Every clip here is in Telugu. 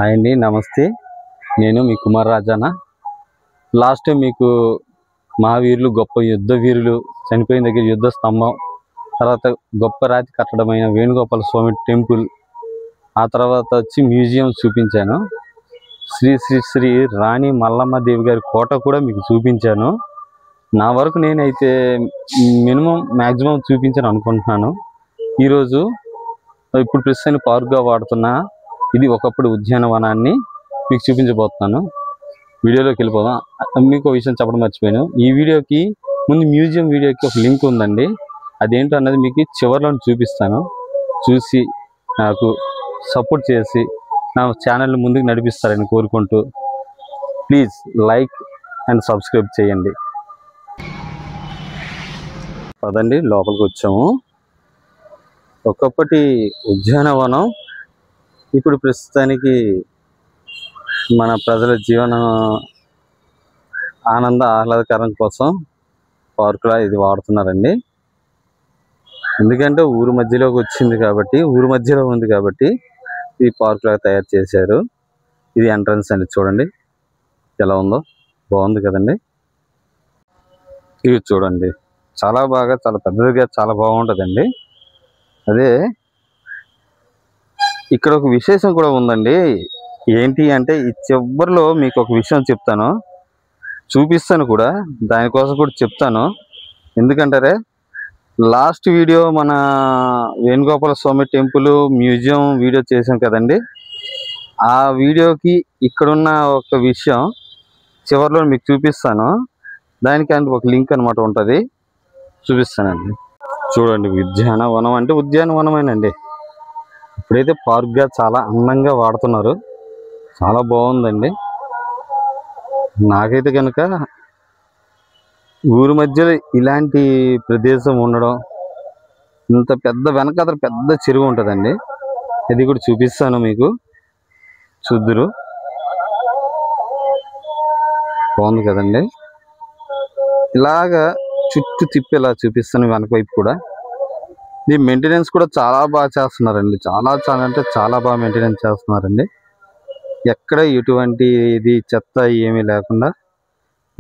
హాయ్ అండి, నమస్తే. నేను మీ కుమార్ రాజానా. లాస్ట్ టైం మీకు మహావీరులు, గొప్ప యుద్ధ వీరులు చనిపోయిన దగ్గర యుద్ధ స్తంభం, తర్వాత గొప్ప రాతి కట్టడమైన వేణుగోపాల స్వామి టెంపుల్, ఆ తర్వాత వచ్చి మ్యూజియం చూపించాను. శ్రీ శ్రీ శ్రీ రాణి మల్లమ్మ దేవి గారి కోట కూడా మీకు చూపించాను. నా వరకు నేనైతే మ్యాక్సిమం చూపించాను అనుకుంటున్నాను. ఈరోజు ఇప్పుడు ప్రస్తుతానికి పార్క్గా వాడుతున్న ఇది ఒకప్పుడు ఉద్యానవనాన్ని మీకు చూపించబోతున్నాను. వీడియోలోకి వెళ్ళిపోదాం. మీకు ఒక విషయం చెప్పడం మర్చిపోయాను. ఈ వీడియోకి ముందు మ్యూజియం వీడియోకి ఒక లింక్ ఉందండి. అదేంటో అన్నది మీకు చివరిలో చూపిస్తాను. చూసి నాకు సపోర్ట్ చేసి నా ఛానల్ని ముందుకు నడిపిస్తారని కోరుకుంటూ ప్లీజ్ లైక్ అండ్ సబ్స్క్రైబ్ చేయండి. పదండి, లోపలికి వచ్చాము. ఒకప్పటి ఉద్యానవనం ఇప్పుడు ప్రస్తుతానికి మన ప్రజల జీవన ఆనంద ఆహ్లాదకరం కోసం పార్కులా ఇది వాడుతున్నారండి. ఎందుకంటే ఊరు మధ్యలోకి వచ్చింది కాబట్టి, ఊరు మధ్యలో ఉంది కాబట్టి ఈ పార్కులా తయారు చేశారు. ఇది ఎంట్రన్స్ అండి, చూడండి ఎలా ఉందో, బాగుంది కదండి. ఇది చూడండి, చాలా బాగా, చాలా పెద్దదిగా, చాలా బాగుంటుందండి. అదే ఇక్కడ ఒక విశేషం కూడా ఉందండి. ఏంటి అంటే ఈ చివరిలో మీకు ఒక విషయం చెప్తాను, చూపిస్తాను కూడా, దానికోసం కూడా చెప్తాను. ఎందుకంటారే, లాస్ట్ వీడియో మన వేణుగోపాల స్వామి టెంపుల్ మ్యూజియం వీడియో చేసాం కదండి. ఆ వీడియోకి ఇక్కడున్న ఒక విషయం చివరిలో మీకు చూపిస్తాను. దానికి అందుకు ఒక లింక్ అనమాట ఉంటుంది, చూపిస్తానండి. చూడండి, ఉద్యానవనం అంటే ఉద్యానవనమేనండి. ఇప్పుడైతే పార్క్గా చాలా అందంగా వాడుతున్నారు. చాలా బాగుందండి. నాకైతే కనుక ఊరి మధ్యలో ఇలాంటి ప్రదేశం ఉండడం, ఇంత పెద్ద వెనకాల పెద్ద చెరువు ఉంటుందండి. అది కూడా చూపిస్తాను మీకు, చూద్దురు. బాగుంది కదండి. ఇలాగా చుట్టూ తిప్పి ఇలా చూపిస్తాను వెనక వైపు కూడా. ఈ మెయింటెనెన్స్ కూడా చాలా బాగా చేస్తున్నారండి. చాలా అంటే చాలా బాగా మెయింటెనెన్స్ చేస్తున్నారండి. ఎక్కడ ఎటువంటి ఇది చెత్త ఏమీ లేకుండా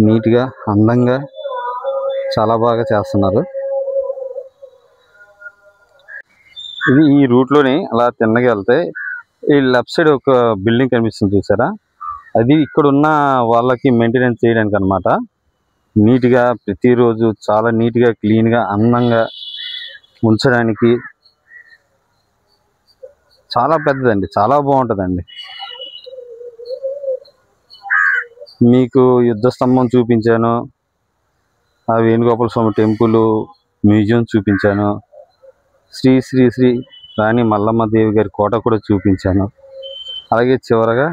నీట్గా, అందంగా చాలా బాగా చేస్తున్నారు. ఇది ఈ రూట్లోనే అలా తిన్నగా వెళ్తే ఈ లెఫ్ట్ సైడ్ ఒక బిల్డింగ్ కనిపిస్తుంది, చూసారా? అది ఇక్కడ ఉన్న వాళ్ళకి మెయింటెనెన్స్ చేయడానికి అనమాట. నీట్గా ప్రతిరోజు చాలా నీట్గా, క్లీన్గా, అందంగా ఉంచడానికి చాలా పెద్దదండి, చాలా బాగుంటుందండి. మీకు యుద్ధ స్తంభం చూపించాను, ఆ వేణుగోపాల స్వామి టెంపుల్ మ్యూజియం చూపించాను, శ్రీ శ్రీ శ్రీ రాణి మల్లమ్మ దేవి గారి కోట కూడా చూపించాను. అలాగే చివరగా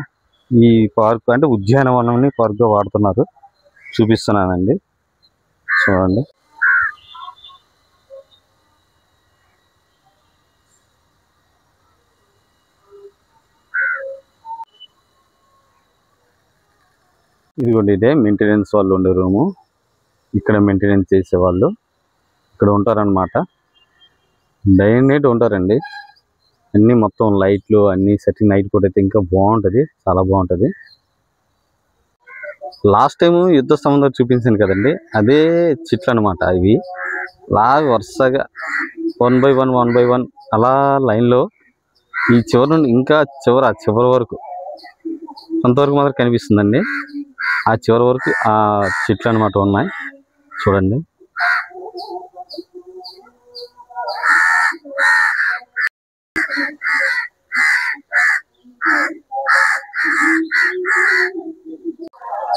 ఈ పార్క్ అంటే ఉద్యానవనాన్ని పార్క్గా వాడుతున్నారు, చూపిస్తున్నానండి. చూడండి, ఇదిగోండి, ఇదే మెయింటెనెన్స్ వాళ్ళు ఉండే రూము. ఇక్కడ మెయింటెనెన్స్ చేసేవాళ్ళు ఇక్కడ ఉంటారనమాట. డే అండ్ నైట్ ఉంటారండి. అన్నీ మొత్తం లైట్లు అన్నీ సెట్టింగ్, నైట్ కూడా అయితే ఇంకా బాగుంటుంది, చాలా బాగుంటుంది. లాస్ట్ టైము యుద్ధ స్తంభం చూపించాను కదండి, అదే చెట్లు అనమాట. ఇవి వరుసగా 1 by 1 అలా లైన్లో ఈ చివరి నుండి ఇంకా ఆ చివరి వరకు కొంతవరకు మాత్రం కనిపిస్తుందండి. ఆ చివరి వరకు ఆ చెట్లు అనమాట ఉన్నాయి, చూడండి.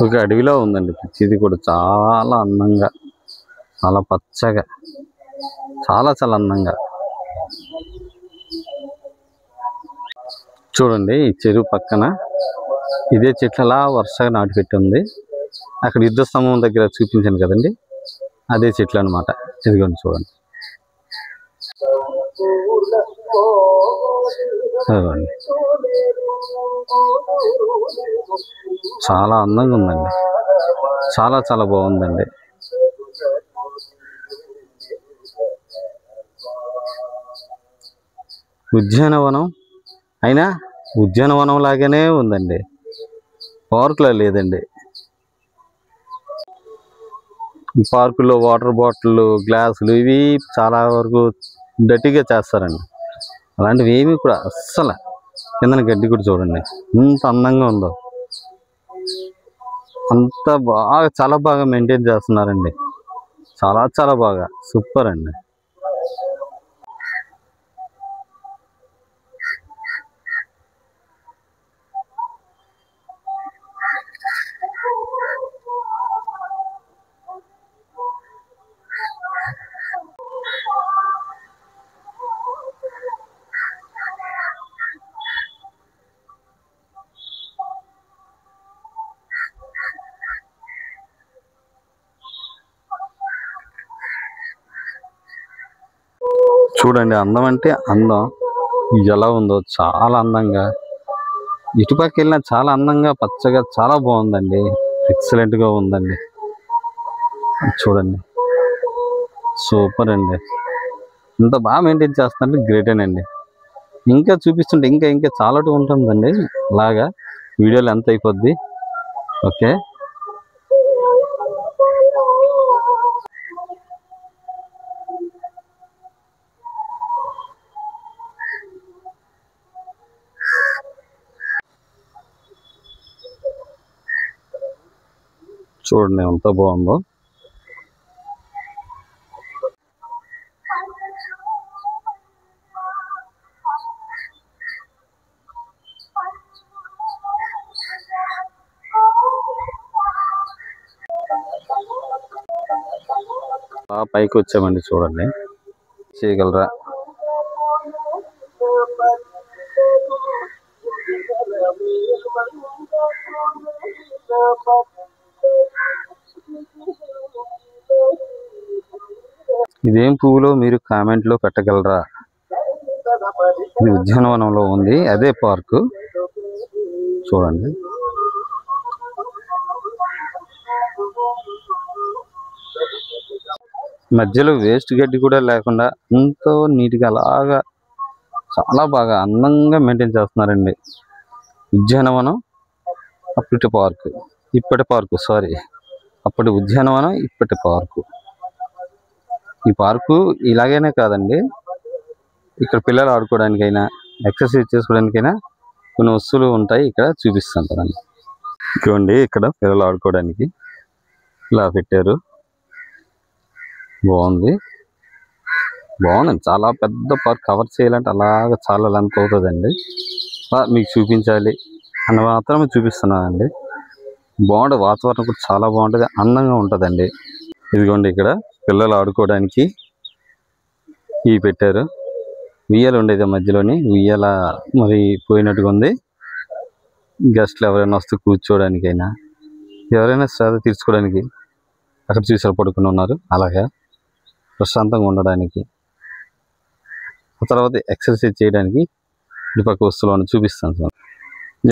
ఒక అడవిలో ఉందండి ఇది కూడా, చాలా అందంగా, చాలా పచ్చగా, చాలా చాలా అందంగా. చూడండి, ఈ చెరువు పక్కన ఇదే చెట్లు అలా వరుసగా నాటి పెట్టి ఉంది. అక్కడ యుద్ధ స్తంభం దగ్గర చూపించాను కదండి, అదే చెట్లు అనమాట. ఇదిగోండి, చూడండి. చాలా అందంగా ఉందండి, చాలా చాలా బాగుందండి. ఉద్యానవనం అయినా ఉద్యానవనం లాగానే ఉందండి, పార్కులా లేదండి. ఈ పార్కులో వాటర్ బాటిల్, గ్లాసులు ఇవి చాలా వరకు డర్టీగా చేస్తారండి. అలాంటివి ఏమి కూడా అస్సలు. కిందన గడ్డి కూడా చూడండి ఎంత అందంగా ఉందో. అంత బాగా, చాలా బాగా మెయింటైన్ చేస్తున్నారండి. చాలా చాలా బాగా, సూపర్ అండి. చూడండి అందం అంటే అందం ఎలా ఉందో, చాలా అందంగా. ఇటుపక్క వెళ్ళినా చాలా అందంగా, పచ్చగా, చాలా బాగుందండి. ఎక్సలెంట్ గా ఉందండి. చూడండి సూపర్ అండి. ఇంత బాగా మెయింటైన్ చేస్తారంటే గ్రేటేనండి. ఇంకా చూపిస్తుంటే ఇంకా ఇంకా చాలా ఉంటుందండి. అలాగా వీడియోలు ఎంత అయిపోద్ది. ఓకే, చూడండి ఎంత బాగుందో. పైకి వచ్చామండి, చూడండి చేయగలరా. ఇదేం పువ్వులో మీరు కామెంట్లో పెట్టగలరా. ఇది ఉద్యానవనంలో ఉంది, అదే పార్కు. చూడండి మధ్యలో వేస్ట్ గడ్డి కూడా లేకుండా ఎంతో నీట్గా అలాగా చాలా బాగా అందంగా మెయింటైన్ చేస్తున్నారండి. ఉద్యానవనం అప్పటి పార్కు, ఇప్పటి పార్కు, సారీ, అప్పటి ఉద్యానవనం, ఇప్పటి పార్కు. ఈ పార్కు ఇలాగైనా కాదండి, ఇక్కడ పిల్లలు ఆడుకోవడానికైనా, ఎక్సర్సైజ్ చేసుకోవడానికైనా కొన్ని వస్తువులు ఉంటాయి. ఇక్కడ చూపిస్తాను కదండి. ఇదిగోండి ఇక్కడ పిల్లలు ఆడుకోవడానికి ఇలా పెట్టారు. బాగుంది, బాగుందండి. చాలా పెద్ద పార్క్, కవర్ చేయాలంటే అలాగ చాలా లెంత్ అవుతుందండి. మీకు చూపించాలి అన్న మాత్రమే చూపిస్తున్నానండి. బాగుంటుంది, వాతావరణం కూడా చాలా బాగుంటుంది, అందంగా ఉంటుందండి. ఇదిగోండి ఇక్కడ పిల్లలు ఆడుకోవడానికి ఇవి పెట్టారు. ఉయ్యాల ఉండేది మధ్యలోని, ఉయ్యాల మరి పోయినట్టుగా ఉంది. గెస్ట్లు ఎవరైనా వస్తే కూర్చోవడానికైనా, ఎవరైనా శ్రద్ధ తీర్చుకోవడానికి అక్కడ చూసారు పడుకుని ఉన్నారు. అలాగా ప్రశాంతంగా ఉండడానికి, ఆ తర్వాత ఎక్సర్సైజ్ చేయడానికి ఇటుపక్క వస్తువులను చూపిస్తాను సార్.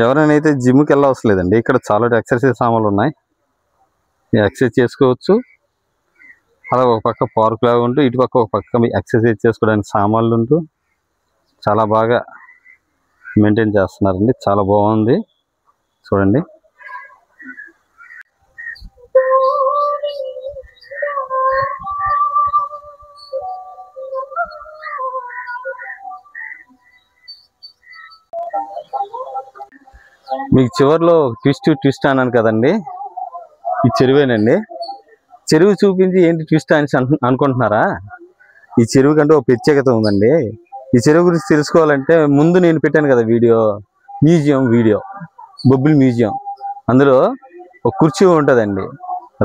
ఎవరైనా అయితే జిమ్కి వెళ్ళవలసిన లేదండి, ఇక్కడ చాలా ఎక్సర్సైజ్ సామాన్లు ఉన్నాయి. ఎక్సర్సైజ్ చేసుకోవచ్చు. అలా ఒక పక్క పార్క్ లాగా ఉంటూ, ఇటుపక్క ఒక పక్క ఎక్సర్సైజ్ చేసుకోవడానికి సామాన్లు ఉంటూ చాలా బాగా మెయింటైన్ చేస్తున్నారండి. చాలా బాగుంది చూడండి. మీకు చివరిలో ట్విస్ట్ అన్నాను కదండి, ఈ చెరువేనండి. చెరువు చూపించి ఏంటి ట్విస్ట్ అని అనుకుంటున్నారా? ఈ చెరువు కంటే ఒక ప్రత్యేకత ఉందండి. ఈ చెరువు గురించి తెలుసుకోవాలంటే ముందు నేను పెట్టాను కదా మ్యూజియం వీడియో, బొబ్బిలి మ్యూజియం. అందులో ఒక కుర్చీ ఉంటుందండి,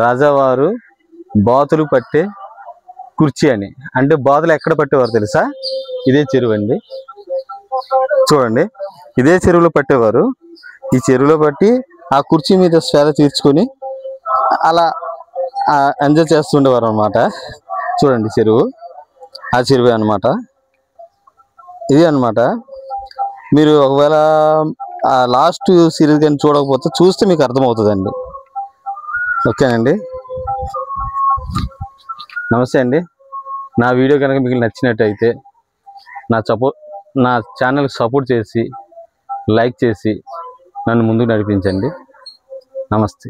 రాజావారు బాతులు పట్టే కుర్చీ అని. అంటే బాతులు ఎక్కడ పట్టేవారు తెలుసా? ఇదే చెరువు అండి. చూడండి, ఇదే చెరువులో పట్టేవారు. ఈ చెరువులో పట్టి ఆ కుర్చీ మీద శ్వేత తీర్చుకొని అలా ఎంజాయ్ చేస్తుండేవారు అనమాట. చూడండి చెరువు, ఆ చెరువే అనమాట. ఇది అనమాట. మీరు ఒకవేళ లాస్ట్ సిరీస్ కానీ చూడకపోతే చూస్తే మీకు అర్థమవుతుందండి. ఓకేనండి, నమస్తే అండి. నా వీడియో కనుక మీకు నచ్చినట్టయితే నా ఛానల్కి సపోర్ట్ చేసి లైక్ చేసి నన్ను ముందుకు నడిపించండి. నమస్తే.